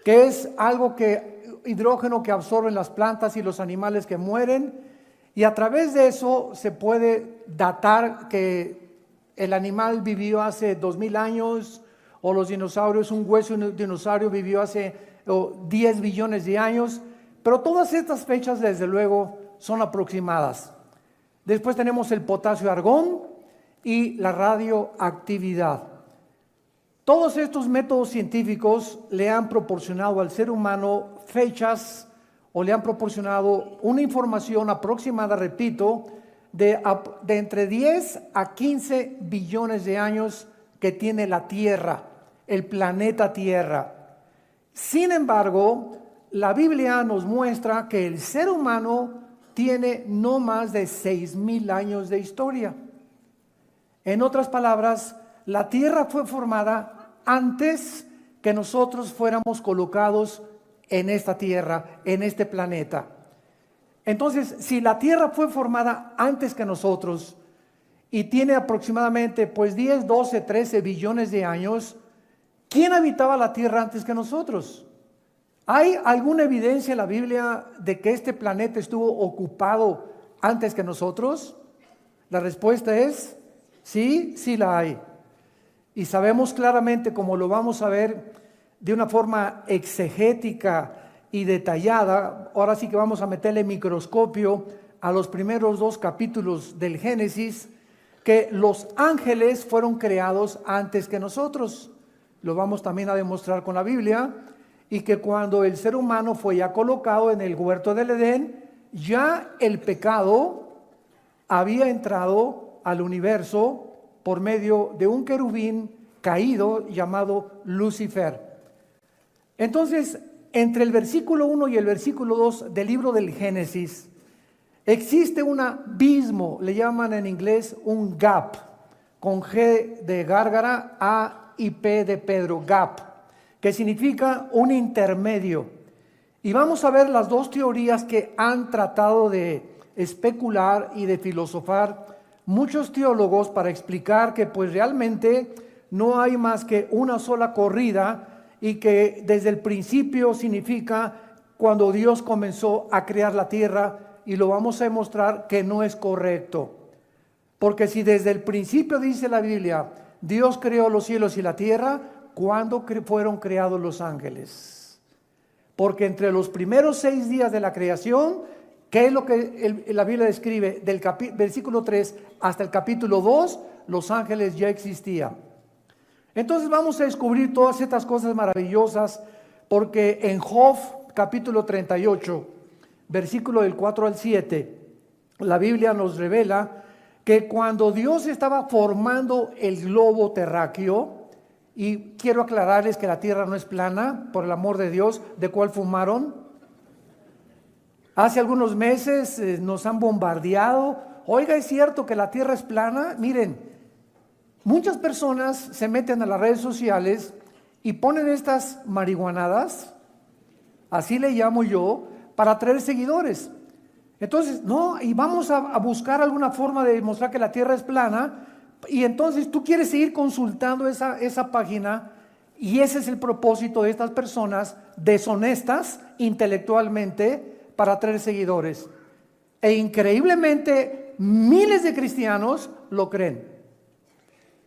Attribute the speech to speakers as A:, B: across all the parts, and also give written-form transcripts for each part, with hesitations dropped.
A: que es algo hidrógeno que absorben las plantas y los animales que mueren, y a través de eso se puede datar que el animal vivió hace 2000 años, o los dinosaurios, un hueso de un dinosaurio vivió hace 10 billones de años, pero todas estas fechas desde luego son aproximadas. Después tenemos el potasio-argón y la radioactividad. Todos estos métodos científicos le han proporcionado al ser humano fechas o le han proporcionado una información aproximada, repito, de entre 10 a 15 billones de años que tiene la Tierra, el planeta Tierra. Sin embargo, la Biblia nos muestra que el ser humano tiene no más de 6,000 años de historia. En otras palabras, la Tierra fue formada antes que nosotros fuéramos colocados en esta Tierra, en este planeta. Entonces, si la Tierra fue formada antes que nosotros y tiene aproximadamente 10, 12, 13 billones de años, ¿quién habitaba la Tierra antes que nosotros? ¿Hay alguna evidencia en la Biblia de que este planeta estuvo ocupado antes que nosotros? La respuesta es sí, sí la hay. Y sabemos claramente, como lo vamos a ver de una forma exegética y detallada, ahora sí que vamos a meterle microscopio a los primeros 2 capítulos del Génesis, que los ángeles fueron creados antes que nosotros. Lo vamos también a demostrar con la Biblia. Y que cuando el ser humano fue ya colocado en el huerto del Edén, ya el pecado había entrado al universo por medio de un querubín caído llamado Lucifer. Entonces, entre el versículo 1 y el versículo 2 del libro del Génesis, existe un abismo, le llaman en inglés un gap, con G de gárgara, A y P de Pedro, gap, que significa un intermedio. Y vamos a ver las 2 teorías que han tratado de especular y de filosofar muchos teólogos para explicar que pues realmente no hay más que una sola corrida y que desde el principio significa cuando Dios comenzó a crear la tierra, y lo vamos a demostrar que no es correcto. Porque si desde el principio dice la Biblia, Dios creó los cielos y la tierra, ¿cuándo fueron creados los ángeles? Porque entre los primeros 6 días de la creación, ¿qué es lo que la Biblia describe? Del versículo 3 hasta el capítulo 2, los ángeles ya existían. Entonces vamos a descubrir todas estas cosas maravillosas, porque en Job capítulo 38, versículo del 4 al 7, la Biblia nos revela que cuando Dios estaba formando el globo terráqueo, y quiero aclararles que la tierra no es plana, por el amor de Dios, ¿de cuál fumaron? Hace algunos meses nos han bombardeado. Oiga, ¿es cierto que la tierra es plana? Miren, muchas personas se meten a las redes sociales y ponen estas marihuanadas, así le llamo yo, para atraer seguidores. Entonces, no, y vamos a buscar alguna forma de demostrar que la tierra es plana. Y entonces tú quieres seguir consultando esa página, y ese es el propósito de estas personas deshonestas intelectualmente para atraer seguidores. E increíblemente miles de cristianos lo creen.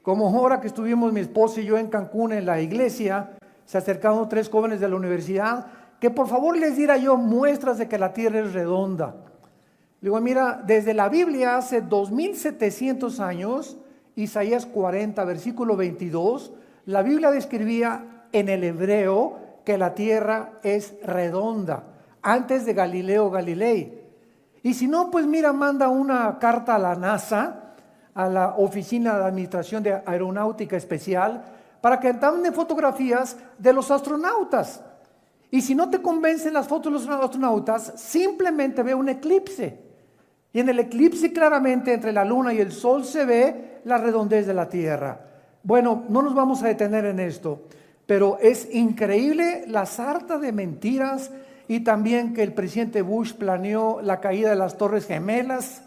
A: Como ahora que estuvimos mi esposa y yo en Cancún en la iglesia, se acercaron 3 jóvenes de la universidad que por favor les diera yo muestras de que la tierra es redonda. Le digo, mira, desde la Biblia hace 2700 años, Isaías 40, versículo 22, la Biblia describía en el hebreo que la tierra es redonda, antes de Galileo Galilei. Y si no, pues mira, manda una carta a la NASA, a la Oficina de Administración de Aeronáutica Especial, para que manden fotografías de los astronautas. Y si no te convencen las fotos de los astronautas, simplemente ve un eclipse. Y en el eclipse claramente entre la luna y el sol se ve la redondez de la tierra. Bueno, no nos vamos a detener en esto, pero es increíble la sarta de mentiras, y también que el presidente Bush planeó la caída de las Torres Gemelas,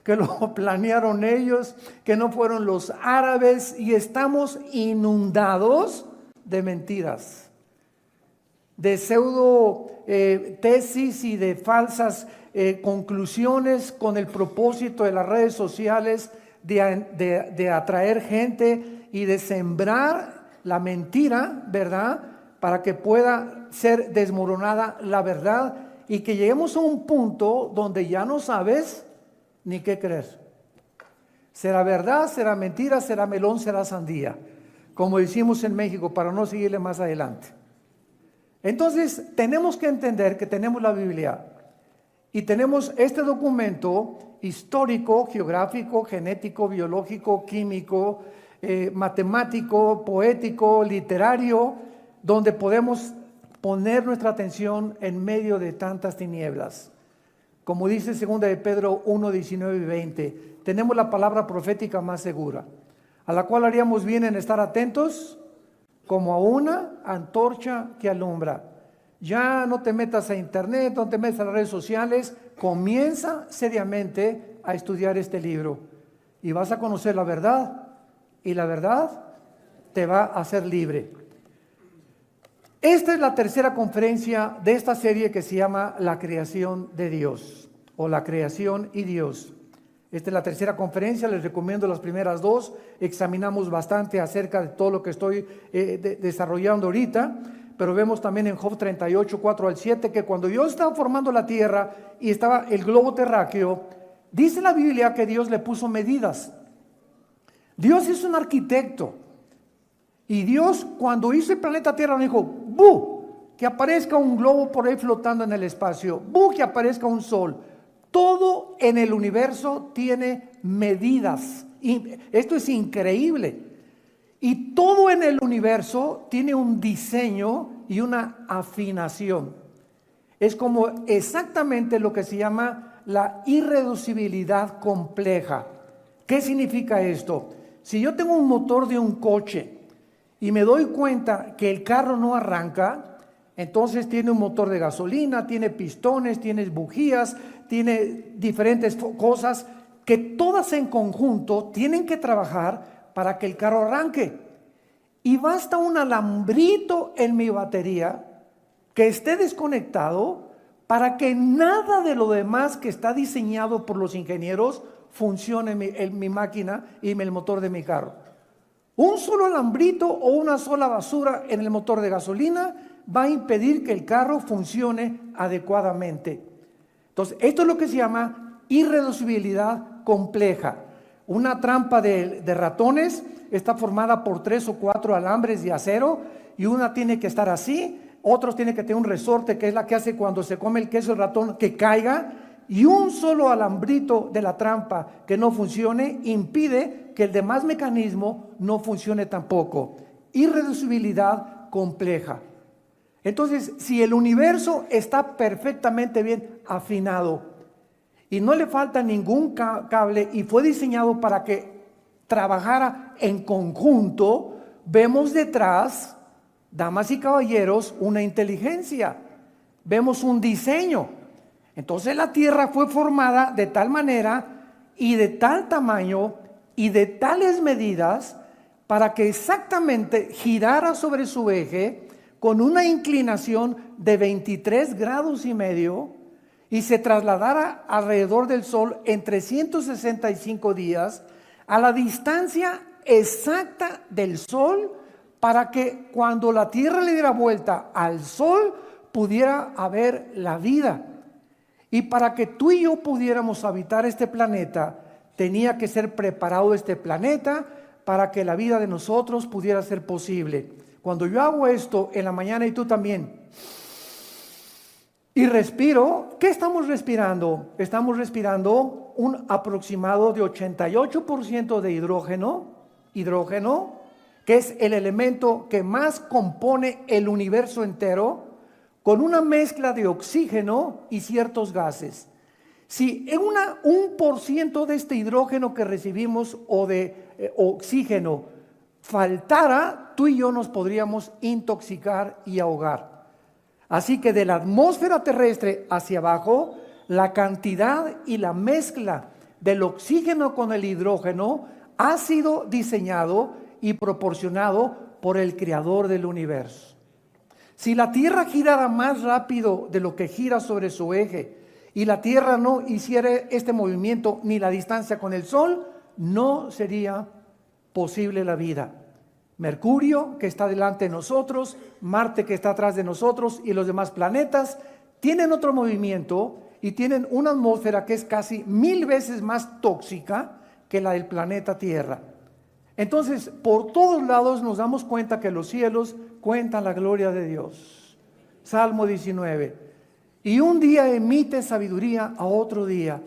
A: que lo planearon ellos, que no fueron los árabes, y estamos inundados de mentiras. de pseudo tesis y de falsas conclusiones con el propósito de las redes sociales de atraer gente y de sembrar la mentira, ¿verdad? Para que pueda ser desmoronada la verdad y que lleguemos a un punto donde ya no sabes ni qué creer. ¿Será verdad? ¿Será mentira? ¿Será melón? ¿Será sandía? Como decimos en México, para no seguirle más adelante. Entonces, tenemos que entender que tenemos la Biblia y tenemos este documento histórico, geográfico, genético, biológico, químico, matemático, poético, literario, donde podemos poner nuestra atención en medio de tantas tinieblas. Como dice 2 de Pedro 1, 19 y 20, tenemos la palabra profética más segura, a la cual haríamos bien en estar atentos como a una antorcha que alumbra. Ya no te metas a internet, no te metas a las redes sociales, comienza seriamente a estudiar este libro y vas a conocer la verdad y la verdad te va a hacer libre. Esta es la tercera conferencia de esta serie que se llama La creación de Dios o La creación y Dios. Esta es la tercera conferencia, les recomiendo las primeras dos. Examinamos bastante acerca de todo lo que estoy desarrollando ahorita, pero vemos también en Job 38, 4 al 7, que cuando Dios estaba formando la tierra y estaba el globo terráqueo, dice la Biblia que Dios le puso medidas. Dios es un arquitecto. Y Dios, cuando hizo el planeta Tierra, dijo: ¡bu! Que aparezca un globo por ahí flotando en el espacio. ¡Bu! Que aparezca un sol. Todo en el universo tiene medidas. Y esto es increíble. Y todo en el universo tiene un diseño y una afinación. Es como exactamente lo que se llama la irreducibilidad compleja. ¿Qué significa esto? Si yo tengo un motor de un coche y me doy cuenta que el carro no arranca, entonces tiene un motor de gasolina, tiene pistones, tiene bujías, tiene diferentes cosas que todas en conjunto tienen que trabajar para que el carro arranque. Y basta un alambrito en mi batería que esté desconectado para que nada de lo demás que está diseñado por los ingenieros funcione en mi máquina y en el motor de mi carro. Un solo alambrito o una sola basura en el motor de gasolina va a impedir que el carro funcione adecuadamente. Entonces, esto es lo que se llama irreducibilidad compleja. Una trampa de ratones está formada por 3 o 4 alambres de acero y una tiene que estar así, otros tienen que tener un resorte que es la que hace cuando se come el queso el ratón que caiga, y un solo alambrito de la trampa que no funcione impide que el demás mecanismo no funcione tampoco. Irreducibilidad compleja. Entonces, si el universo está perfectamente bien afinado y no le falta ningún cable y fue diseñado para que trabajara en conjunto, vemos detrás, damas y caballeros, una inteligencia, vemos un diseño. Entonces la tierra fue formada de tal manera y de tal tamaño y de tales medidas para que exactamente girara sobre su eje con una inclinación de 23 grados y medio y se trasladara alrededor del Sol en 365 días a la distancia exacta del Sol para que cuando la Tierra le diera vuelta al Sol pudiera haber la vida. Y para que tú y yo pudiéramos habitar este planeta, tenía que ser preparado este planeta para que la vida de nosotros pudiera ser posible. Cuando yo hago esto en la mañana y tú también, y respiro, ¿qué estamos respirando? Estamos respirando un aproximado de 88% de hidrógeno, que es el elemento que más compone el universo entero, con una mezcla de oxígeno y ciertos gases. Si en 1% de este hidrógeno que recibimos o de oxígeno faltara, tú y yo nos podríamos intoxicar y ahogar. Así que de la atmósfera terrestre hacia abajo, la cantidad y la mezcla del oxígeno con el hidrógeno ha sido diseñado y proporcionado por el creador del universo. Si la Tierra girara más rápido de lo que gira sobre su eje y la Tierra no hiciera este movimiento ni la distancia con el Sol, no sería posible la vida. Mercurio, que está delante de nosotros, Marte, que está atrás de nosotros, y los demás planetas tienen otro movimiento y tienen una atmósfera que es casi 1000 veces más tóxica que la del planeta Tierra. Entonces, por todos lados nos damos cuenta que los cielos cuentan la gloria de Dios. Salmo 19. Y un día emite sabiduría a otro día.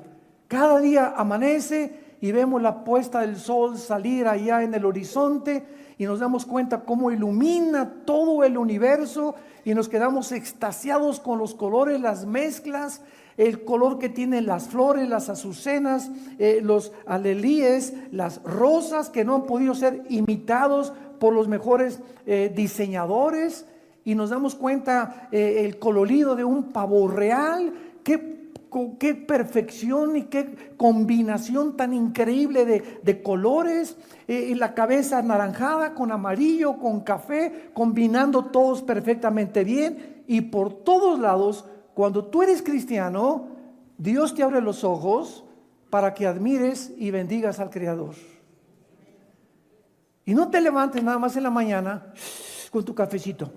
A: Cada día amanece y vemos la puesta del sol salir allá en el horizonte y nos damos cuenta cómo ilumina todo el universo y nos quedamos extasiados con los colores, las mezclas, el color que tienen las flores, las azucenas, los alelíes, las rosas que no han podido ser imitados por los mejores diseñadores, y nos damos cuenta el colorido de un pavo real. Qué perfección y qué combinación tan increíble de colores, y la cabeza anaranjada con amarillo, con café, combinando todos perfectamente bien. Y por todos lados, cuando tú eres cristiano, Dios te abre los ojos para que admires y bendigas al Creador. Y no te levantes nada más en la mañana con tu cafecito,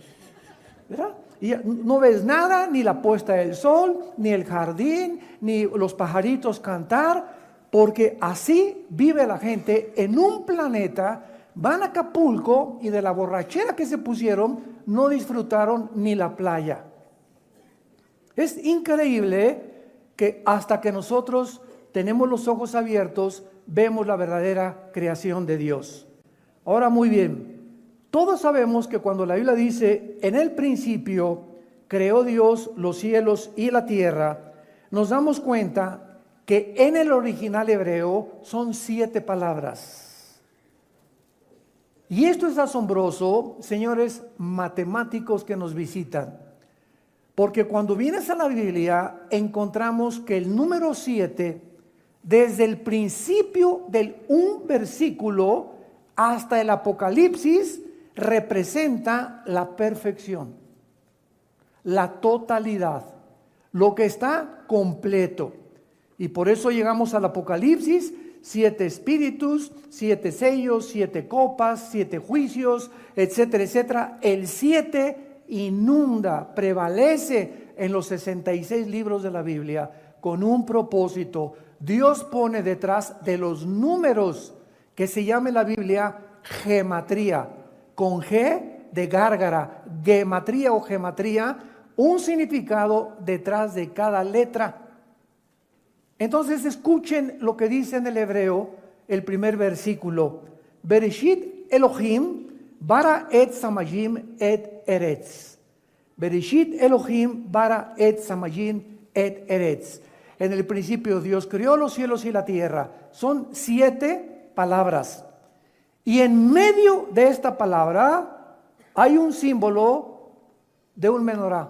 A: ¿verdad? Y no ves nada, ni la puesta del sol, ni el jardín, ni los pajaritos cantar, porque así vive la gente en un planeta. Van a Acapulco y de la borrachera que se pusieron no disfrutaron ni la playa. Es increíble que hasta que nosotros tenemos los ojos abiertos, vemos la verdadera creación de Dios. Ahora, muy bien. Todos sabemos que cuando la Biblia dice, en el principio creó Dios los cielos y la tierra, nos damos cuenta que en el original hebreo son 7 palabras. Y esto es asombroso, señores matemáticos que nos visitan, porque cuando vienes a la Biblia encontramos que el número 7, desde el principio del un versículo hasta el Apocalipsis, representa la perfección, la totalidad, lo que está completo. Y por eso llegamos al Apocalipsis: 7 espíritus, 7 sellos, 7 copas, 7 juicios, etcétera, etcétera. El 7 inunda, prevalece en los 66 libros de la Biblia con un propósito. Dios pone detrás de los números, que se llama en la Biblia gematría, con G de gárgara, gematría o gematría, un significado detrás de cada letra. Entonces escuchen lo que dice en el hebreo el primer versículo: Bereshit Elohim bara et samayim et eretz. Bereshit Elohim bara et samayim et eretz. En el principio Dios creó los cielos y la tierra. Son 7 palabras. Y en medio de esta palabra hay un símbolo de un menorá.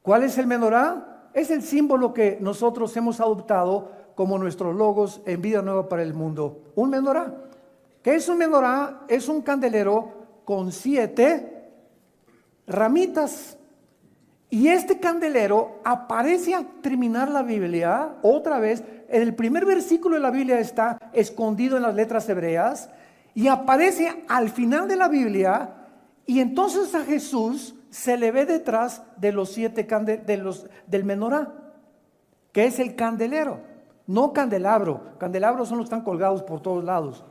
A: ¿Cuál es el menorá? Es el símbolo que nosotros hemos adoptado como nuestros logos en Vida Nueva para el Mundo. Un menorá. ¿Qué es un menorá? Es un candelero con 7 ramitas. Y este candelero aparece al terminar la Biblia, otra vez, en el primer versículo de la Biblia está escondido en las letras hebreas, y aparece al final de la Biblia, y entonces a Jesús se le ve detrás de los 7 del menorá, que es el candelero, no candelabro. Candelabros son los que están colgados por todos lados.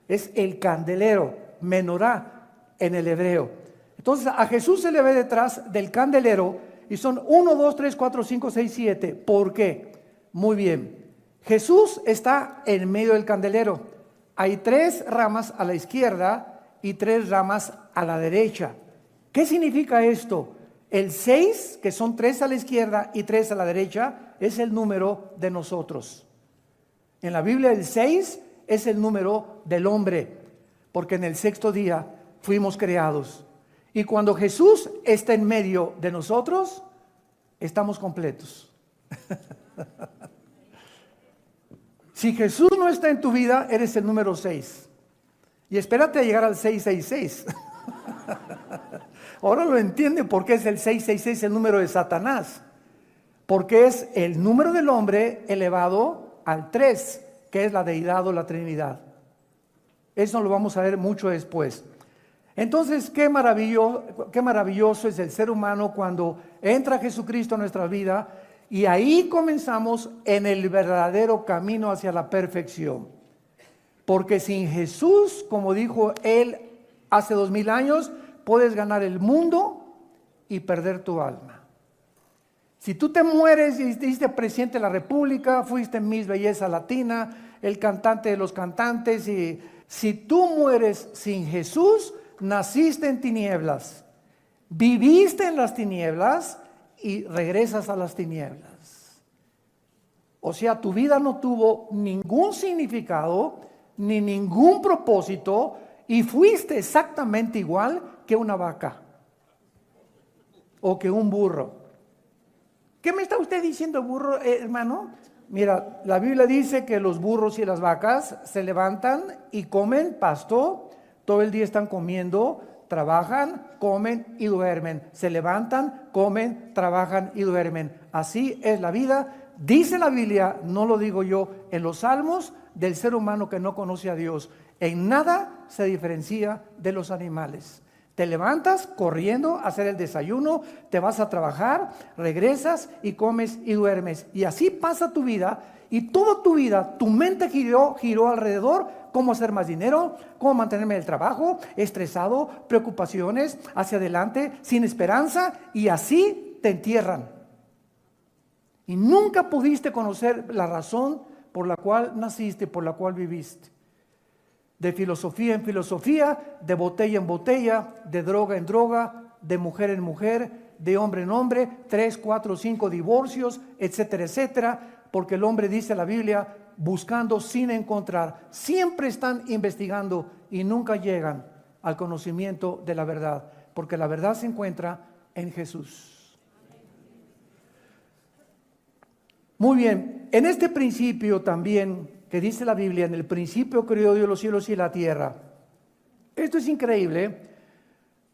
A: Es el candelero, menorá en el hebreo. Entonces a Jesús se le ve detrás del candelero y son 1, 2, 3, 4, 5, 6, 7. ¿Por qué? Muy bien. Jesús está en medio del candelero. Hay 3 ramas a la izquierda y 3 ramas a la derecha. ¿Qué significa esto? El 6, que son 3 a la izquierda y 3 a la derecha, es el número de nosotros. En la Biblia el 6 es el número del hombre, porque en el 6º día fuimos creados. Y cuando Jesús está en medio de nosotros, estamos completos. Si Jesús no está en tu vida, eres el número 6. Y espérate a llegar al 666. Ahora lo entiende por qué es el 666 el número de Satanás. Porque es el número del hombre elevado al 3, que es la deidad o la Trinidad. Eso lo vamos a ver mucho después. Entonces, qué maravilloso es el ser humano cuando entra Jesucristo a nuestra vida, y ahí comenzamos en el verdadero camino hacia la perfección. Porque sin Jesús, como dijo él hace 2000 años, puedes ganar el mundo y perder tu alma. Si tú te mueres y fuiste presidente de la República, fuiste Miss Belleza Latina, el cantante de los cantantes, y si tú mueres sin Jesús, naciste en tinieblas, viviste en las tinieblas y regresas a las tinieblas. O sea, tu vida no tuvo ningún significado ni ningún propósito y fuiste exactamente igual que una vaca o que un burro. ¿Qué me está usted diciendo, burro, hermano? Mira, la Biblia dice que los burros y las vacas se levantan y comen pasto, todo el día están comiendo, trabajan, comen y duermen. Se levantan, comen, trabajan y duermen. Así es la vida. Dice la Biblia, no lo digo yo, en los Salmos, del ser humano que no conoce a Dios. En nada se diferencia de los animales. Te levantas corriendo a hacer el desayuno, te vas a trabajar, regresas y comes y duermes. Y así pasa tu vida, y toda tu vida, tu mente giró alrededor, cómo hacer más dinero, cómo mantenerme en el trabajo, estresado, preocupaciones, hacia adelante, sin esperanza, y así te entierran. Y nunca pudiste conocer la razón por la cual naciste, por la cual viviste. De filosofía en filosofía, de botella en botella, de droga en droga, de mujer en mujer, de hombre en hombre, 3, 4, 5 divorcios, etcétera, etcétera, porque el hombre, dice la Biblia, buscando sin encontrar. Siempre están investigando y nunca llegan al conocimiento de la verdad, porque la verdad se encuentra en Jesús. Muy bien, en este principio también que dice la Biblia, en el principio creó Dios los cielos y la tierra. Esto es increíble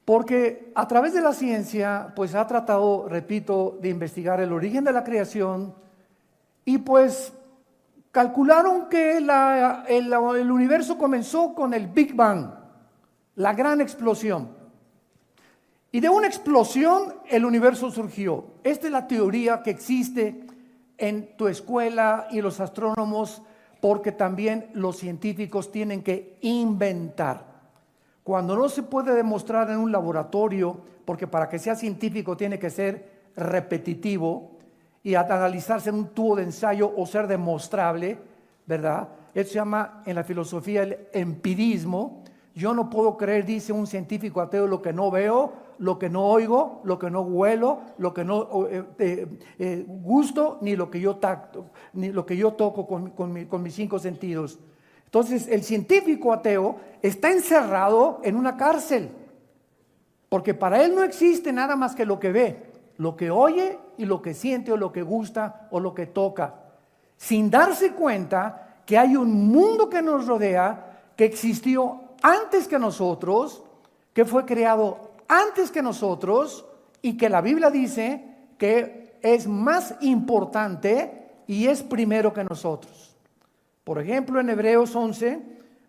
A: porque a través de la ciencia pues ha tratado, repito, de investigar el origen de la creación, y pues calcularon que el universo comenzó con el Big Bang, la gran explosión. Y de una explosión el universo surgió. Esta es la teoría que existe en tu escuela y los astrónomos, porque también los científicos tienen que inventar. Cuando no se puede demostrar en un laboratorio, porque para que sea científico tiene que ser repetitivo y analizarse en un tubo de ensayo o ser demostrable, ¿verdad? Eso se llama en la filosofía el empirismo. Yo no puedo creer, dice un científico ateo, lo que no veo, lo que no oigo, lo que no huelo, lo que no gusto, ni lo que yo tacto, ni lo que yo toco con mis 5 sentidos. Entonces, el científico ateo está encerrado en una cárcel, porque para él no existe nada más que lo que ve, lo que oye y lo que siente o lo que gusta o lo que toca, sin darse cuenta que hay un mundo que nos rodea, que existió antes que nosotros, que fue creado antes que nosotros, y que la Biblia dice que es más importante y es primero que nosotros. Por ejemplo, en Hebreos 11,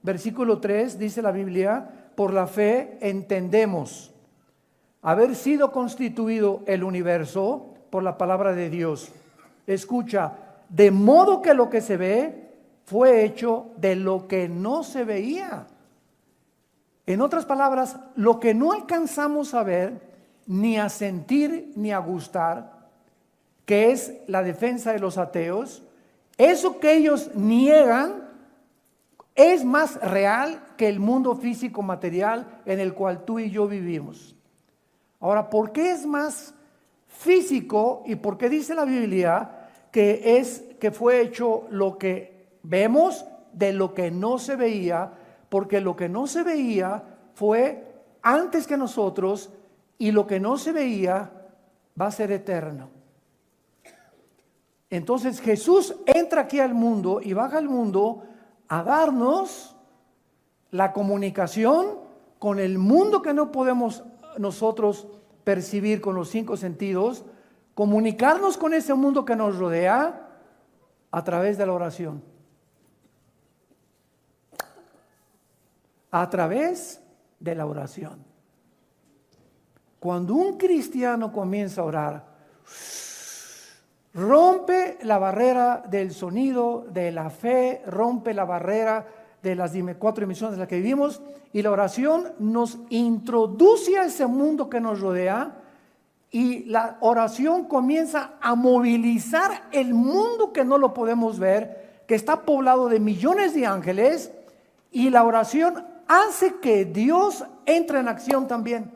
A: versículo 3, dice la Biblia, por la fe entendemos haber sido constituido el universo por la palabra de Dios. Escucha, de modo que lo que se ve fue hecho de lo que no se veía. En otras palabras, lo que no alcanzamos a ver, ni a sentir, ni a gustar, que es la defensa de los ateos, eso que ellos niegan es más real que el mundo físico material en el cual tú y yo vivimos. Ahora, ¿por qué es más físico y por qué dice la Biblia que fue hecho lo que vemos de lo que no se veía? Porque lo que no se veía fue antes que nosotros, y lo que no se veía va a ser eterno. Entonces Jesús entra aquí al mundo y baja al mundo a darnos la comunicación con el mundo que no podemos nosotros percibir con los 5 sentidos, comunicarnos con ese mundo que nos rodea a través de la oración. A través de la oración. Cuando un cristiano comienza a orar, rompe la barrera del sonido, de la fe, rompe la barrera de las 4 dimensiones en las que vivimos, y la oración nos introduce a ese mundo que nos rodea, y la oración comienza a movilizar el mundo que no lo podemos ver, que está poblado de millones de ángeles, y la oración hace que Dios entre en acción también.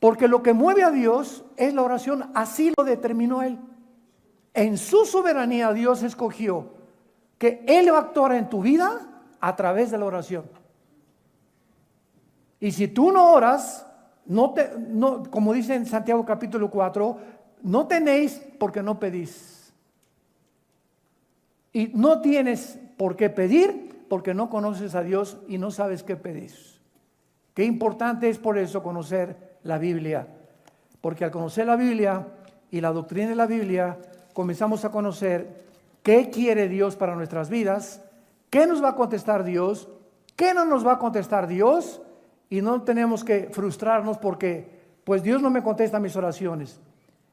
A: Porque lo que mueve a Dios es la oración, así lo determinó Él. En su soberanía Dios escogió que Él va a actuar en tu vida a través de la oración. Y si tú no oras, como dice en Santiago capítulo 4, no tenéis porque no pedís. Y no tienes por qué pedir porque no conoces a Dios y no sabes qué pedís. Qué importante es por eso conocer la Biblia. Porque al conocer la Biblia y la doctrina de la Biblia, comenzamos a conocer qué quiere Dios para nuestras vidas, qué nos va a contestar Dios, qué no nos va a contestar Dios, y no tenemos que frustrarnos porque pues Dios no me contesta mis oraciones.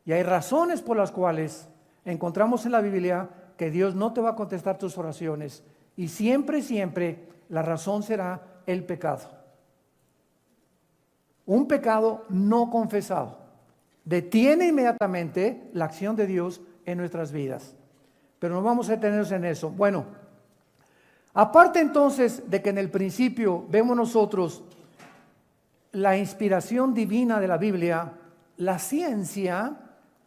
A: Y hay razones por las cuales encontramos en la Biblia que Dios no te va a contestar tus oraciones, y siempre la razón será el pecado. Un pecado no confesado detiene inmediatamente la acción de Dios en nuestras vidas. Pero no vamos a detenernos en eso. Bueno, aparte entonces de que en el principio vemos nosotros la inspiración divina de la Biblia, la ciencia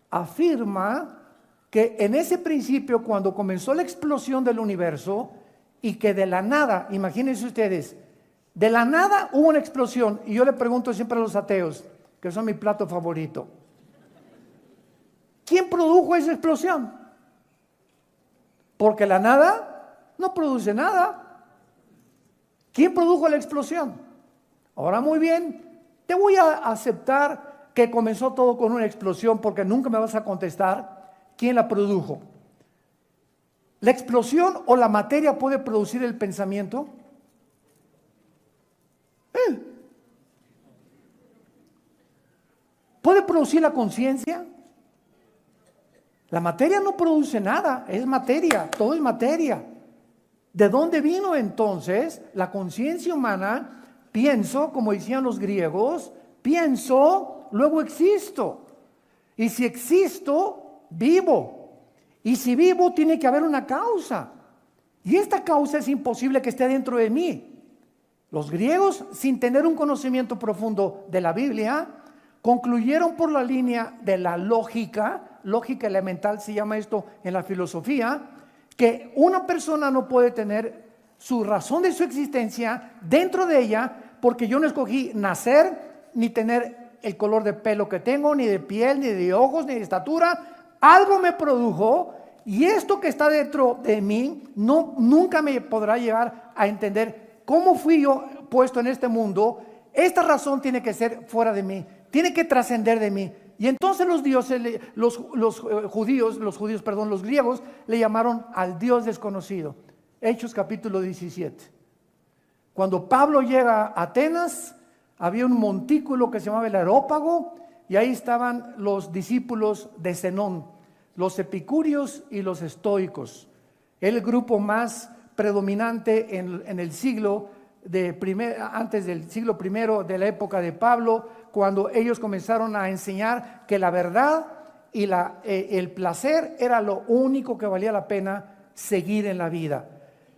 A: afirma que en ese principio, cuando comenzó la explosión del universo, y que de la nada, imagínense ustedes, de la nada hubo una explosión. Y yo le pregunto siempre a los ateos, que son mi plato favorito, ¿quién produjo esa explosión? Porque la nada no produce nada. ¿Quién produjo la explosión? Ahora muy bien, te voy a aceptar que comenzó todo con una explosión, porque nunca me vas a contestar quién la produjo. ¿La explosión o la materia puede producir el pensamiento? ¿Puede producir la conciencia? La materia no produce nada, es materia, todo es materia. ¿De dónde vino entonces la conciencia humana? Pienso, como decían los griegos, pienso, luego existo. Y si existo, vivo. Y si vivo, tiene que haber una causa. Y esta causa es imposible que esté dentro de mí. Los griegos, sin tener un conocimiento profundo de la Biblia, concluyeron por la línea de la lógica elemental, se llama esto en la filosofía, que una persona no puede tener su razón de su existencia dentro de ella, porque yo no escogí nacer, ni tener el color de pelo que tengo, ni de piel, ni de ojos, ni de estatura. Algo me produjo, y esto que está dentro de mí nunca me podrá llegar a entender cómo fui yo puesto en este mundo. Esta razón tiene que ser fuera de mí, tiene que trascender de mí. Y entonces los griegos le llamaron al Dios desconocido. Hechos capítulo 17. Cuando Pablo llega a Atenas, había un montículo que se llamaba el Areópago, y ahí estaban los discípulos de Zenón, los epicúreos y los estoicos, el grupo más predominante en el siglo antes del siglo I de la época de Pablo, cuando ellos comenzaron a enseñar que la verdad y el placer era lo único que valía la pena seguir en la vida.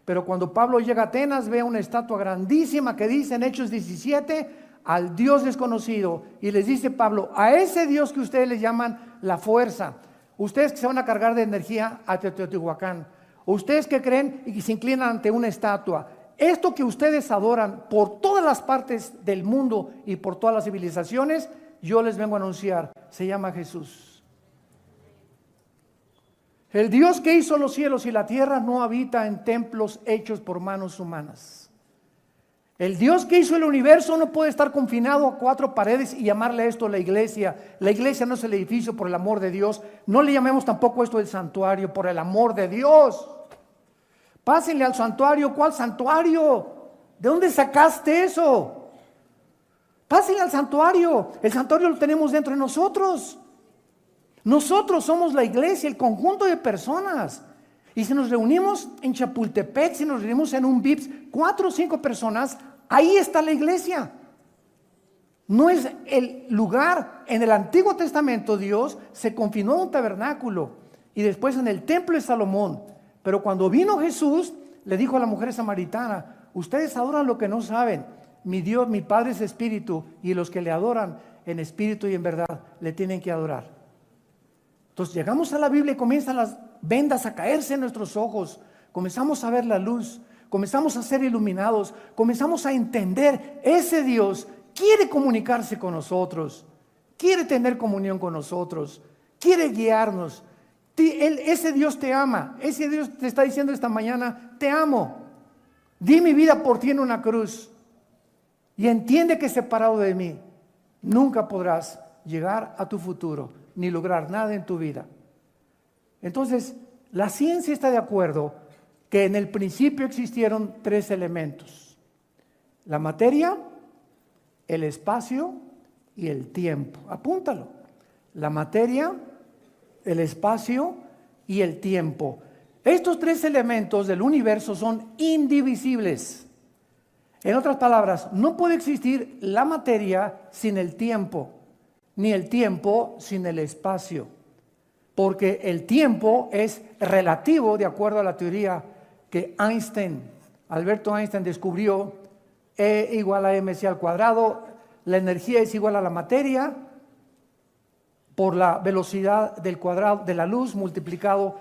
A: Pero cuando Pablo llega a Atenas, ve una estatua grandísima que dice en Hechos 17, al Dios desconocido, y les dice Pablo, a ese Dios que ustedes le llaman la fuerza, ustedes que se van a cargar de energía a Teotihuacán, ustedes que creen y se inclinan ante una estatua, esto que ustedes adoran por todas las partes del mundo y por todas las civilizaciones, yo les vengo a anunciar, se llama Jesús. El Dios que hizo los cielos y la tierra no habita en templos hechos por manos humanas. El Dios que hizo el universo no puede estar confinado a 4 paredes y llamarle esto la iglesia. La iglesia no es el edificio, por el amor de Dios. No le llamemos tampoco esto el santuario, por el amor de Dios. Pásenle al santuario. ¿Cuál santuario? ¿De dónde sacaste eso? Pásenle al santuario. El santuario lo tenemos dentro de nosotros. Nosotros somos la iglesia, el conjunto de personas. Y si nos reunimos en Chapultepec, si nos reunimos en un VIPS, 4 o 5 personas, ahí está la iglesia. No es el lugar. En el Antiguo Testamento Dios se confinó en un tabernáculo y después en el templo de Salomón. Pero cuando vino Jesús, le dijo a la mujer samaritana: ustedes adoran lo que no saben. Mi Dios, mi Padre es espíritu, y los que le adoran en espíritu y en verdad le tienen que adorar. Entonces llegamos a la Biblia y comienzan las vendas a caerse en nuestros ojos. Comenzamos a ver la luz, comenzamos a ser iluminados, comenzamos a entender ese Dios quiere comunicarse con nosotros, quiere tener comunión con nosotros, quiere guiarnos. Ese Dios te ama, ese Dios te está diciendo esta mañana: te amo, di mi vida por ti en una cruz, y entiende que separado de mí nunca podrás llegar a tu futuro ni lograr nada en tu vida. Entonces, la ciencia está de acuerdo que en el principio existieron 3 elementos: la materia, el espacio y el tiempo. Apúntalo: la materia, el espacio y el tiempo. Estos 3 elementos del universo son indivisibles. En otras palabras, no puede existir la materia sin el tiempo, ni el tiempo sin el espacio, porque el tiempo es relativo de acuerdo a la teoría que Alberto Einstein descubrió. E igual a mc al cuadrado. La energía es igual a la materia por la velocidad del cuadrado de la luz multiplicado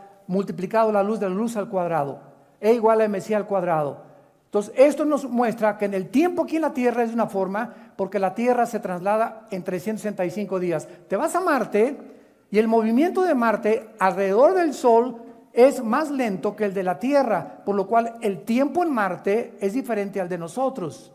A: la luz de la luz al cuadrado. E igual a mc al cuadrado. Entonces, esto nos muestra que en el tiempo aquí en la Tierra es de una forma, porque la Tierra se traslada en 365 días. Te vas a Marte y el movimiento de Marte alrededor del Sol es más lento que el de la Tierra, por lo cual el tiempo en Marte es diferente al de nosotros.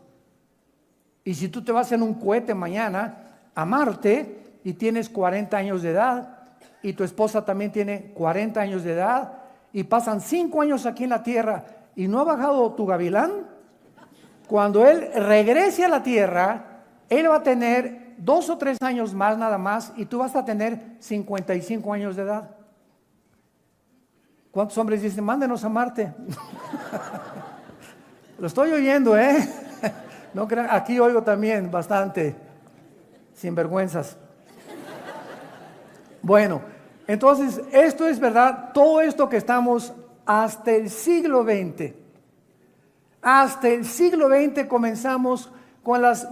A: Y si tú te vas en un cohete mañana a Marte y tienes 40 años de edad y tu esposa también tiene 40 años de edad y pasan 5 años aquí en la Tierra y no ha bajado tu gavilán, cuando él regrese a la Tierra, él va a tener 2 o 3 años más nada más y tú vas a tener 55 años de edad. ¿Cuántos hombres dicen: mándenos a Marte? Lo estoy oyendo, ¿eh? No crean, aquí oigo también bastante sinvergüenzas. Bueno, entonces esto es verdad, todo esto que estamos hasta el siglo XX. Hasta el siglo XX comenzamos con las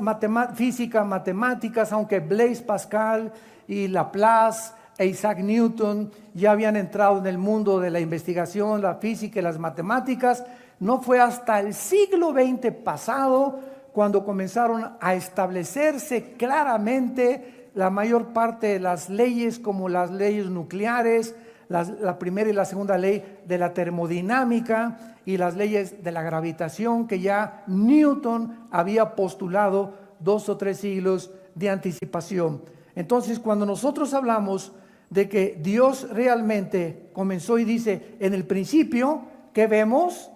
A: físicas matemáticas, aunque Blaise Pascal y Laplace e Isaac Newton ya habían entrado en el mundo de la investigación, la física y las matemáticas. No fue hasta el siglo XX pasado cuando comenzaron a establecerse claramente la mayor parte de las leyes, como las leyes nucleares, la primera y la segunda ley de la termodinámica y las leyes de la gravitación que ya Newton había postulado 2 o 3 siglos de anticipación. Entonces, cuando nosotros hablamos de que Dios realmente comenzó y dice: en el principio, ¿qué vemos?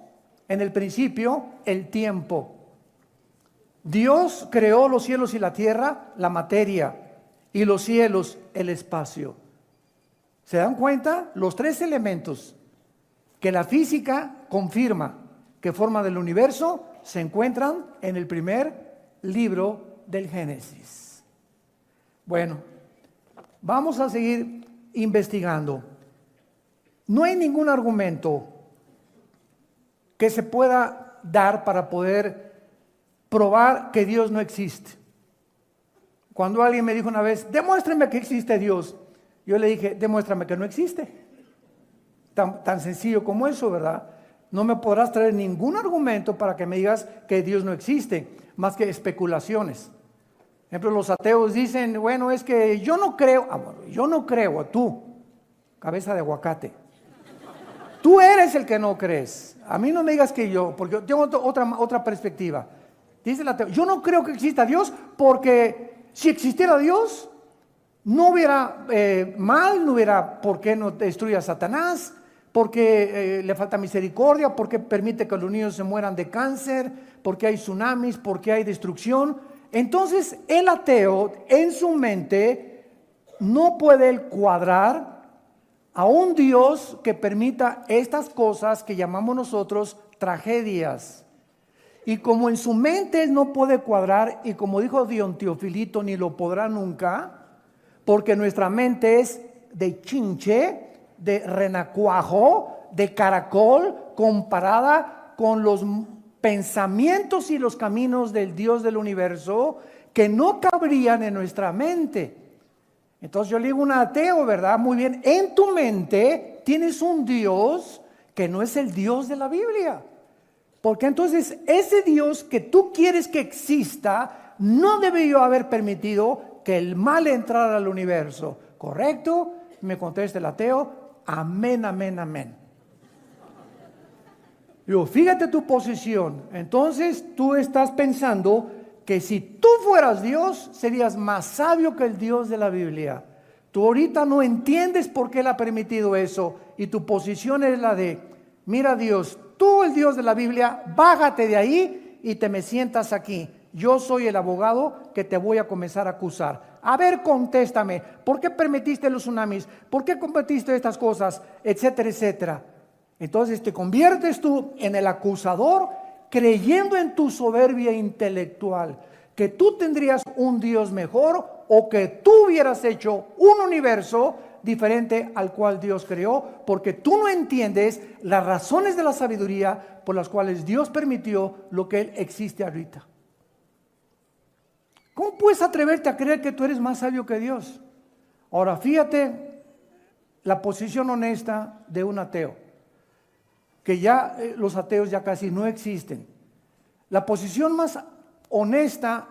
A: En el principio, el tiempo. Dios creó los cielos y la tierra, la materia, y los cielos, el espacio. ¿Se dan cuenta? Los 3 elementos que la física confirma que forman el universo se encuentran en el primer libro del Génesis. Bueno, vamos a seguir investigando. No hay ningún argumento que se pueda dar para poder probar que Dios no existe. Cuando alguien me dijo una vez: demuéstrame que existe Dios, yo le dije: demuéstrame que no existe. Tan sencillo como eso, ¿verdad? No me podrás traer ningún argumento para que me digas que Dios no existe, más que especulaciones. Por ejemplo, los ateos dicen: bueno, es que yo no creo. Bueno, yo no creo, tú, cabeza de aguacate. Tú eres el que no crees. A mí no me digas que yo, porque yo tengo otra perspectiva. Dice el ateo, yo no creo que exista Dios, porque si existiera Dios, no hubiera mal, no hubiera por qué no destruye a Satanás, porque le falta misericordia, porque permite que los niños se mueran de cáncer, porque hay tsunamis, porque hay destrucción. Entonces el ateo en su mente no puede cuadrar a un Dios que permita estas cosas que llamamos nosotros tragedias. Y como en su mente él no puede cuadrar, y como dijo Don Teofilito, ni lo podrá nunca, porque nuestra mente es de chinche, de renacuajo, de caracol, comparada con los pensamientos y los caminos del Dios del universo, que no cabrían en nuestra mente. Entonces yo le digo a un ateo, ¿verdad? Muy bien, en tu mente tienes un Dios que no es el Dios de la Biblia. Porque entonces ese Dios que tú quieres que exista no debió haber permitido que el mal entrara al universo. ¿Correcto? Me contesta el ateo, amén, amén, amén. Yo, fíjate tu posición. Entonces tú estás pensando que si tú fueras Dios, serías más sabio que el Dios de la Biblia. Tú ahorita no entiendes por qué Él ha permitido eso, y tu posición es la de, mira Dios, tú el Dios de la Biblia, bájate de ahí y te me sientas aquí. Yo soy el abogado que te voy a comenzar a acusar. A ver, contéstame, ¿por qué permitiste los tsunamis? ¿Por qué permitiste estas cosas? Etcétera, etcétera. Entonces te conviertes tú en el acusador, creyendo en tu soberbia intelectual, que tú tendrías un Dios mejor, o que tú hubieras hecho un universo diferente al cual Dios creó, porque tú no entiendes las razones de la sabiduría por las cuales Dios permitió lo que existe ahorita. ¿Cómo puedes atreverte a creer que tú eres más sabio que Dios? Ahora fíjate la posición honesta de un ateo, que ya los ateos ya casi no existen. La posición más honesta,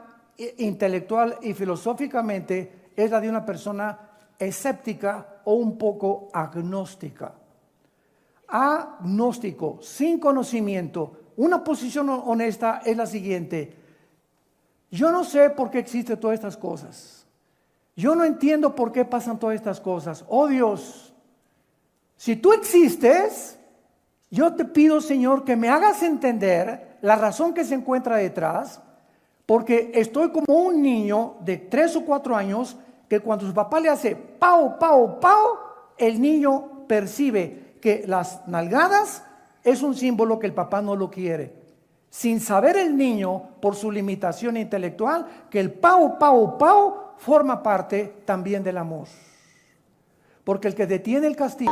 A: intelectual y filosóficamente es la de una persona escéptica o un poco agnóstica. Agnóstico, sin conocimiento. Una posición honesta es la siguiente: yo no sé por qué existen todas estas cosas. Yo no entiendo por qué pasan todas estas cosas. Oh Dios, si tú existes, yo te pido, Señor, que me hagas entender la razón que se encuentra detrás, porque estoy como un niño de 3 o 4 años que cuando su papá le hace pau, pau, pau, el niño percibe que las nalgadas es un símbolo que el papá no lo quiere, sin saber el niño, por su limitación intelectual, que el pau, pau, pau forma parte también del amor. Porque el que detiene el castigo...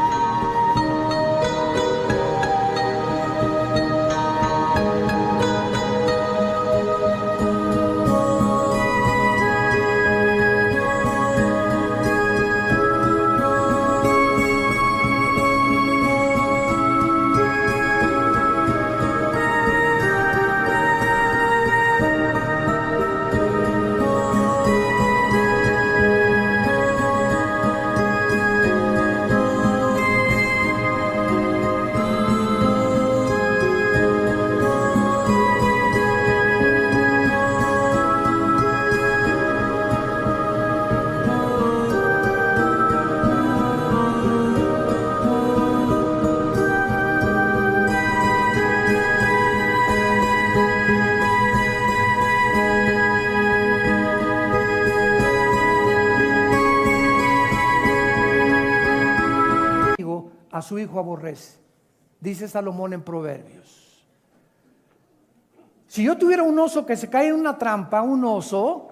A: a su hijo aborrece, dice Salomón en Proverbios. Si yo tuviera un oso que se cae en una trampa, un oso,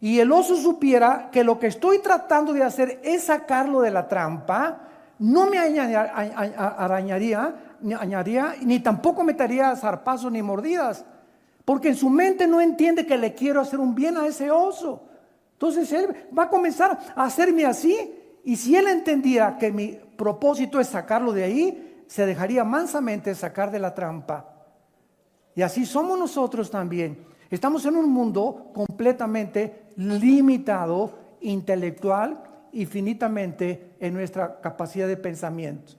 A: y el oso supiera que lo que estoy tratando de hacer es sacarlo de la trampa, no me arañaría, ni tampoco me daría zarpazos ni mordidas, porque en su mente no entiende que le quiero hacer un bien a ese oso. Entonces él va a comenzar a hacerme así, y si él entendiera que mi propósito es sacarlo de ahí, se dejaría mansamente sacar de la trampa. Y así somos nosotros también. Estamos en un mundo completamente limitado, intelectual y finitamente en nuestra capacidad de pensamiento.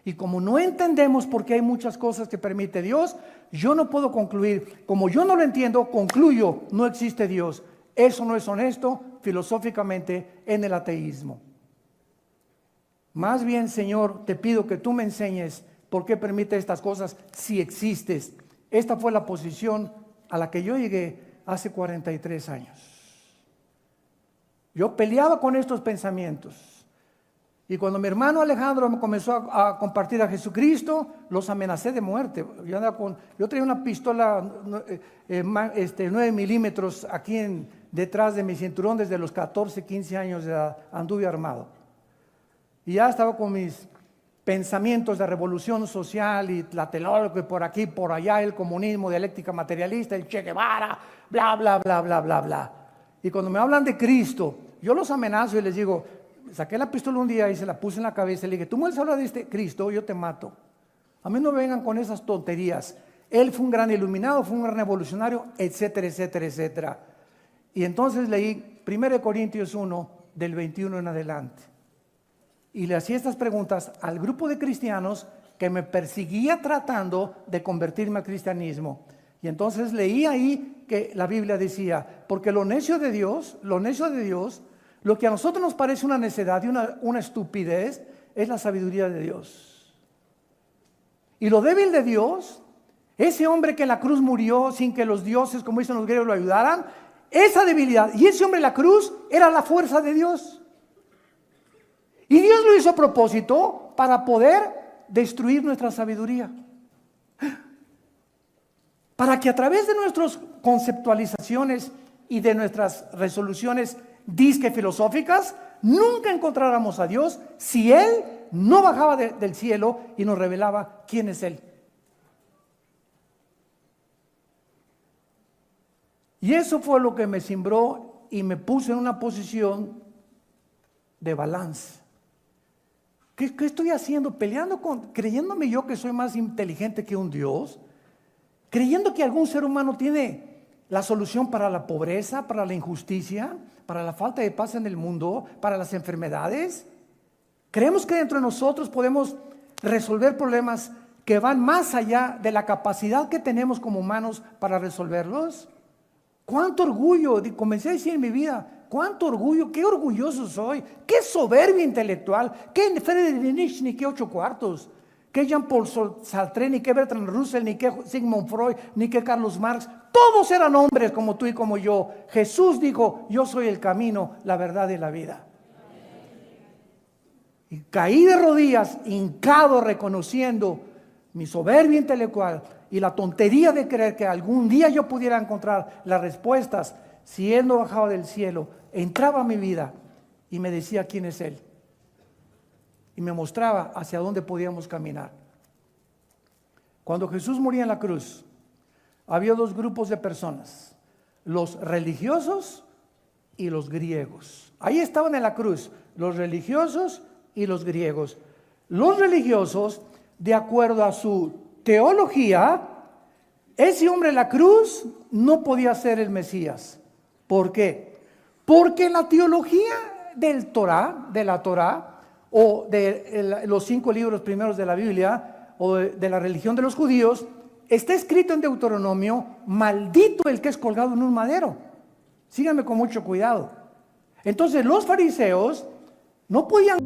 A: Y como no entendemos por qué hay muchas cosas que permite Dios, yo no puedo concluir. Como yo no lo entiendo, concluyo, no existe Dios. Eso no es honesto filosóficamente en el ateísmo. Más bien, Señor, te pido que tú me enseñes por qué permite estas cosas si existes. Esta fue la posición a la que yo llegué hace 43 años. Yo peleaba con estos pensamientos. Y cuando mi hermano Alejandro me comenzó a compartir a Jesucristo, los amenacé de muerte. Yo traía una pistola 9 milímetros aquí detrás de mi cinturón desde los 14, 15 años de edad. Anduve armado. Y ya estaba con mis pensamientos de revolución social y Tlatelolco y por aquí, por allá, el comunismo, dialéctica materialista, el Che Guevara, bla, bla, bla, bla, bla, bla. Y cuando me hablan de Cristo, yo los amenazo y les digo, saqué la pistola un día y se la puse en la cabeza y le dije, tú me vas a hablar de este Cristo, yo te mato. A mí no me vengan con esas tonterías. Él fue un gran iluminado, fue un gran revolucionario, etcétera, etcétera, etcétera. Y entonces leí 1 Corintios 1, del 21 en adelante. Y le hacía estas preguntas al grupo de cristianos que me persiguía tratando de convertirme al cristianismo. Y entonces leí ahí que la Biblia decía, porque lo necio de Dios, lo que a nosotros nos parece una necedad y una estupidez, es la sabiduría de Dios. Y lo débil de Dios, ese hombre que en la cruz murió sin que los dioses, como dicen los griegos, lo ayudaran, esa debilidad, y ese hombre en la cruz era la fuerza de Dios. Y Dios lo hizo a propósito para poder destruir nuestra sabiduría. Para que a través de nuestras conceptualizaciones y de nuestras resoluciones disque filosóficas, nunca encontráramos a Dios si Él no bajaba del cielo y nos revelaba quién es Él. Y eso fue lo que me cimbró y me puso en una posición de balance. ¿Qué estoy haciendo? Creyéndome yo que soy más inteligente que un Dios, creyendo que algún ser humano tiene la solución para la pobreza, para la injusticia, para la falta de paz en el mundo, para las enfermedades. Creemos que dentro de nosotros podemos resolver problemas que van más allá de la capacidad que tenemos como humanos para resolverlos. ¡Cuánto orgullo! Comencé a decir en mi vida, ¡cuánto orgullo! ¡Qué orgulloso soy! ¡Qué soberbia intelectual! ¡Qué Friedrich Nietzsche, ni qué 8 cuartos! ¡Qué Jean-Paul Sartre, ni qué Bertrand Russell, ni qué Sigmund Freud, ni qué Carlos Marx! Todos eran hombres como tú y como yo. Jesús dijo, yo soy el camino, la verdad y la vida. Y caí de rodillas, hincado, reconociendo mi soberbia intelectual y la tontería de creer que algún día yo pudiera encontrar las respuestas. Si Él no bajaba del cielo, entraba a mi vida y me decía quién es Él. Y me mostraba hacia dónde podíamos caminar. Cuando Jesús moría en la cruz, había 2 grupos de personas, los religiosos y los griegos. Ahí estaban en la cruz, los religiosos y los griegos. Los religiosos, de acuerdo a su teología, ese hombre en la cruz no podía ser el Mesías. ¿Por qué? Porque en la teología de la Torá, o de los 5 libros primeros de la Biblia, o de la religión de los judíos, está escrito en Deuteronomio, maldito el que es colgado en un madero. Síganme con mucho cuidado. Entonces los fariseos no podían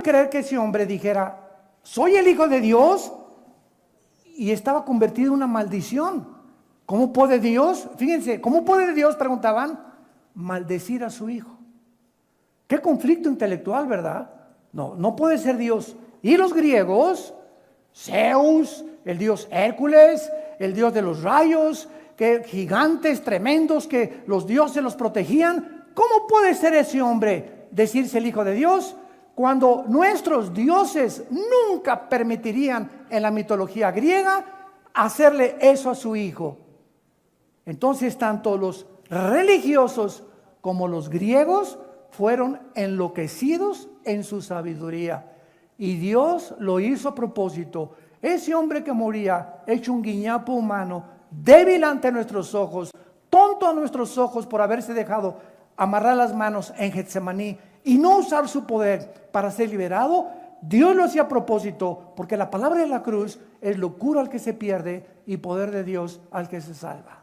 A: creer que ese hombre dijera, soy el Hijo de Dios, y estaba convertido en una maldición. ¿Cómo puede Dios? Fíjense, ¿cómo puede Dios, preguntaban, maldecir a su Hijo? Qué conflicto intelectual, ¿verdad? No, no puede ser Dios. Y los griegos, Zeus, el dios Hércules, el dios de los rayos, que gigantes tremendos que los dioses los protegían. ¿Cómo puede ser ese hombre decirse el Hijo de Dios cuando nuestros dioses nunca permitirían en la mitología griega hacerle eso a su Hijo? Entonces tanto los religiosos como los griegos fueron enloquecidos en su sabiduría, y Dios lo hizo a propósito. Ese hombre que moría hecho un guiñapo humano, débil ante nuestros ojos, tonto a nuestros ojos por haberse dejado amarrar las manos en Getsemaní y no usar su poder para ser liberado, Dios lo hacía a propósito, porque la palabra de la cruz es locura al que se pierde y poder de Dios al que se salva.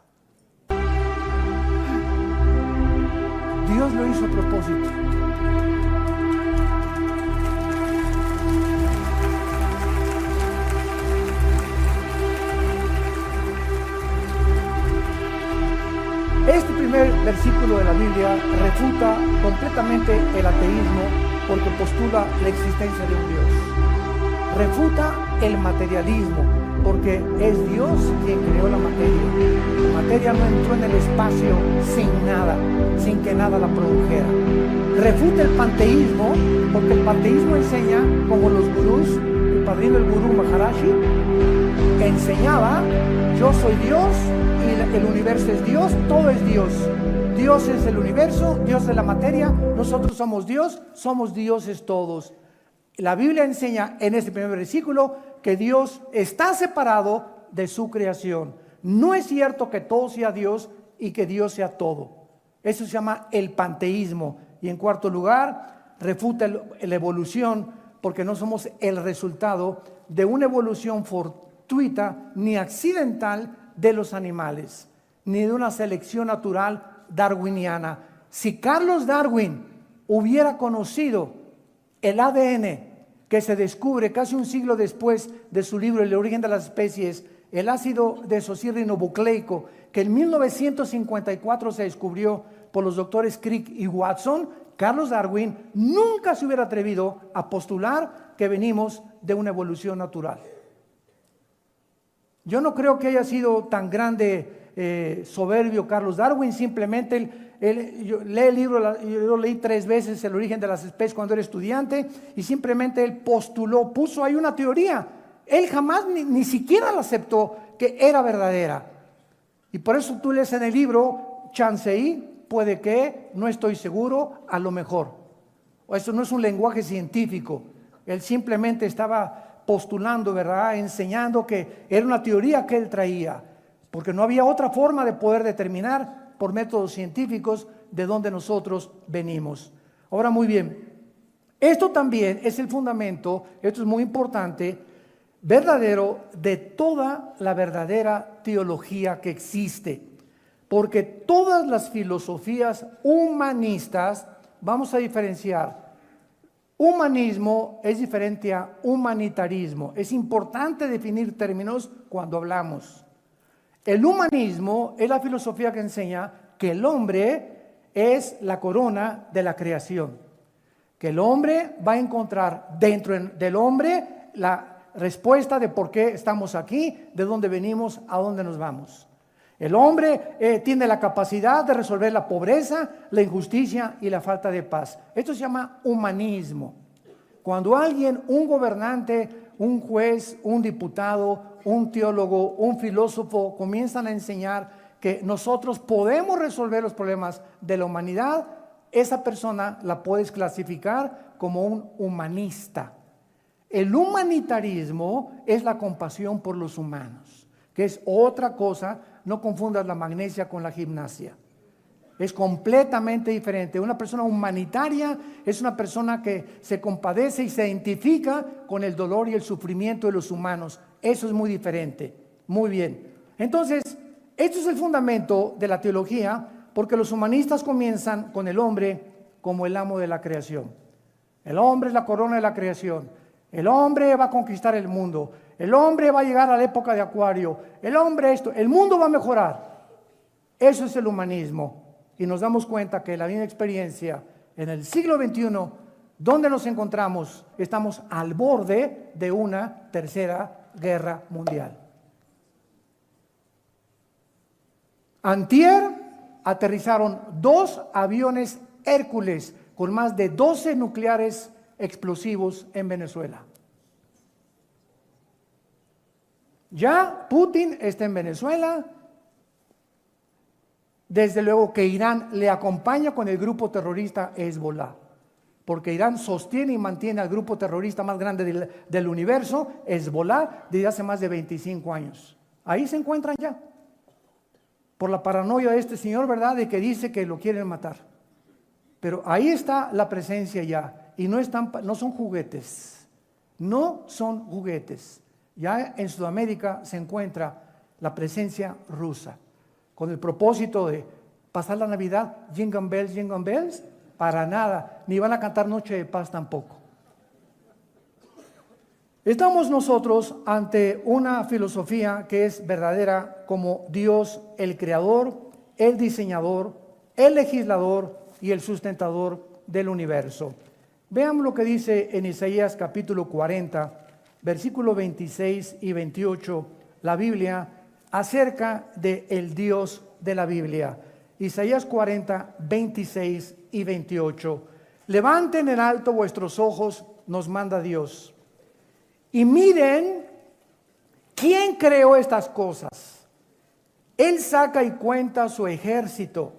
A: Dios lo hizo a propósito. Este primer versículo de la Biblia refuta completamente el ateísmo porque postula la existencia de un Dios. Refuta el materialismo porque es Dios quien creó la materia. La materia no entró en el espacio sin nada, sin que nada la produjera. Refuta el panteísmo porque el panteísmo enseña, como los gurús, el padrino del gurú Maharaji enseñaba, yo soy Dios y el universo es Dios, todo es Dios. Dios es el universo, Dios es la materia, nosotros somos Dios, somos dioses todos. La Biblia enseña en este primer versículo que Dios está separado de su creación. No es cierto que todo sea Dios y que Dios sea todo. Eso se llama el panteísmo. Y en cuarto lugar, refuta la evolución porque no somos el resultado de una evolución fortuita ni accidental de los animales, ni de una selección natural darwiniana. Si Carlos Darwin hubiera conocido el ADN que se descubre casi un siglo después de su libro El origen de las especies, el ácido desoxirribonucleico, que en 1954 se descubrió por los doctores Crick y Watson, Carlos Darwin nunca se hubiera atrevido a postular que venimos de una evolución natural. Yo no creo que haya sido tan grande soberbio Carlos Darwin, simplemente yo leí el libro, yo lo leí 3 veces, El origen de las especies, cuando era estudiante, y simplemente él postuló, puso ahí una teoría. Él jamás ni siquiera la aceptó que era verdadera. Y por eso tú lees en el libro, chanceí, puede que, no estoy seguro, a lo mejor. Eso no es un lenguaje científico. Él simplemente estaba postulando, ¿verdad? Enseñando que era una teoría que él traía, porque no había otra forma de poder determinar por métodos científicos de dónde nosotros venimos. Ahora, muy bien, esto también es el fundamento, esto es muy importante, verdadero de toda la verdadera teología que existe, porque todas las filosofías humanistas, vamos a diferenciar, humanismo es diferente a humanitarismo. Es importante definir términos cuando hablamos. El humanismo es la filosofía que enseña que el hombre es la corona de la creación, que el hombre va a encontrar dentro del hombre la respuesta de por qué estamos aquí, de dónde venimos, a dónde nos vamos. El hombre tiene la capacidad de resolver la pobreza, la injusticia y la falta de paz. Esto se llama humanismo. Cuando alguien, un gobernante, un juez, un diputado, un teólogo, un filósofo comienzan a enseñar que nosotros podemos resolver los problemas de la humanidad, esa persona la puedes clasificar como un humanista. El humanitarismo es la compasión por los humanos, que es otra cosa. No confundas la magnesia con la gimnasia. Es completamente diferente. Una persona humanitaria es una persona que se compadece y se identifica con el dolor y el sufrimiento de los humanos. Eso es muy diferente. Muy bien. Entonces, esto es el fundamento de la teología, porque los humanistas comienzan con el hombre como el amo de la creación. El hombre es la corona de la creación. el hombre va a conquistar el mundo, el hombre va a llegar a la época de Acuario, el hombre esto, el mundo va a mejorar. Eso es el humanismo. Y nos damos cuenta que la misma experiencia en el siglo XXI, ¿dónde nos encontramos? Estamos al borde de una tercera guerra mundial. Antier aterrizaron 2 aviones Hércules con más de 12 nucleares explosivos en Venezuela. Ya Putin está en Venezuela. Desde luego que Irán le acompaña con el grupo terrorista Hezbollah, porque Irán sostiene y mantiene al grupo terrorista más grande del universo, Hezbollah, desde hace más de 25 años. Ahí se encuentran ya, por la paranoia de este señor, ¿verdad?, de que dice que lo quieren matar. Pero ahí está la presencia ya, y no son juguetes, no son juguetes. Ya en Sudamérica se encuentra la presencia rusa, con el propósito de pasar la Navidad, jingle bells, para nada, ni van a cantar Noche de Paz tampoco. Estamos nosotros ante una filosofía que es verdadera como Dios, el creador, el diseñador, el legislador y el sustentador del universo. Veamos lo que dice en Isaías capítulo 40, versículo 26 y 28, la Biblia, acerca del Dios de la Biblia. Isaías 40, 26 y 28. Levanten en alto vuestros ojos, nos manda Dios, y miren quién creó estas cosas. Él saca y cuenta su ejército.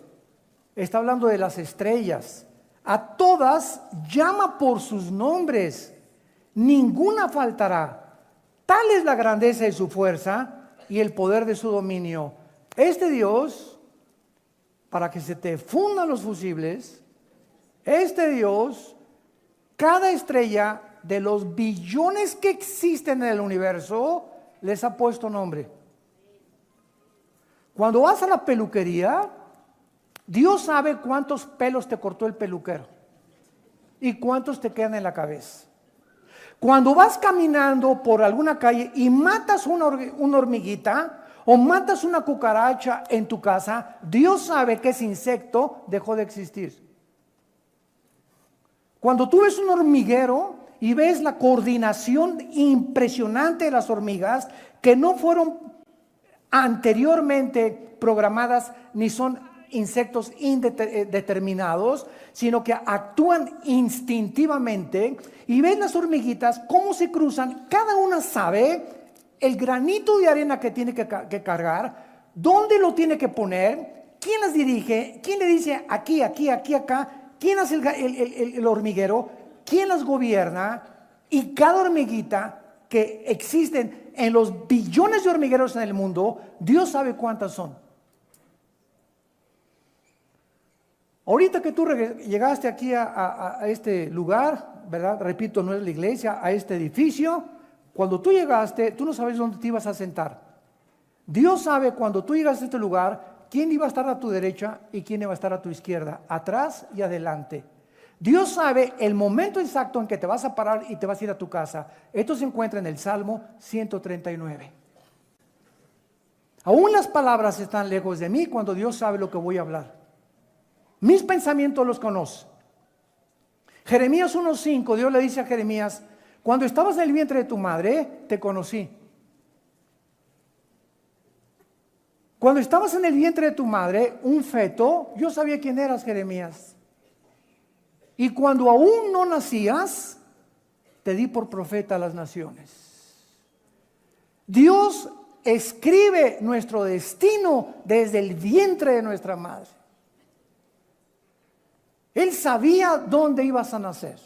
A: Está hablando de las estrellas. A todas llama por sus nombres. Ninguna faltará. Tal es la grandeza de su fuerza y el poder de su dominio. Este Dios, para que se te fundan los fusibles, este Dios, cada estrella de los billones que existen en el universo, les ha puesto nombre. Cuando vas a la peluquería, Dios sabe cuántos pelos te cortó el peluquero y cuántos te quedan en la cabeza. Cuando vas caminando por alguna calle y matas una hormiguita o matas una cucaracha en tu casa, Dios sabe que ese insecto dejó de existir. Cuando tú ves un hormiguero y ves la coordinación impresionante de las hormigas que no fueron anteriormente programadas ni son insectos indeterminados, sino que actúan instintivamente, y ven las hormiguitas cómo se cruzan, cada una sabe el granito de arena que tiene que cargar, dónde lo tiene que poner, quién las dirige, quién le dice aquí, aquí, aquí, acá, quién hace el hormiguero, quién las gobierna, y cada hormiguita que existen en los billones de hormigueros en el mundo, Dios sabe cuántas son. Ahorita que tú llegaste aquí a este lugar, ¿verdad? Repito, no es la iglesia, a este edificio. Cuando tú llegaste, tú no sabes dónde te ibas a sentar. Dios sabe cuando tú llegas a este lugar, quién iba a estar a tu derecha y quién iba a estar a tu izquierda, atrás y adelante. Dios sabe el momento exacto en que te vas a parar y te vas a ir a tu casa. Esto se encuentra en el Salmo 139. Aún las palabras están lejos de mí cuando Dios sabe lo que voy a hablar. Mis pensamientos los conoce. Jeremías 1:5, Dios le dice a Jeremías: cuando estabas en el vientre de tu madre, te conocí. Cuando estabas en el vientre de tu madre, un feto, yo sabía quién eras, Jeremías. Y cuando aún no nacías, te di por profeta a las naciones. Dios escribe nuestro destino desde el vientre de nuestra madre. Él sabía dónde ibas a nacer.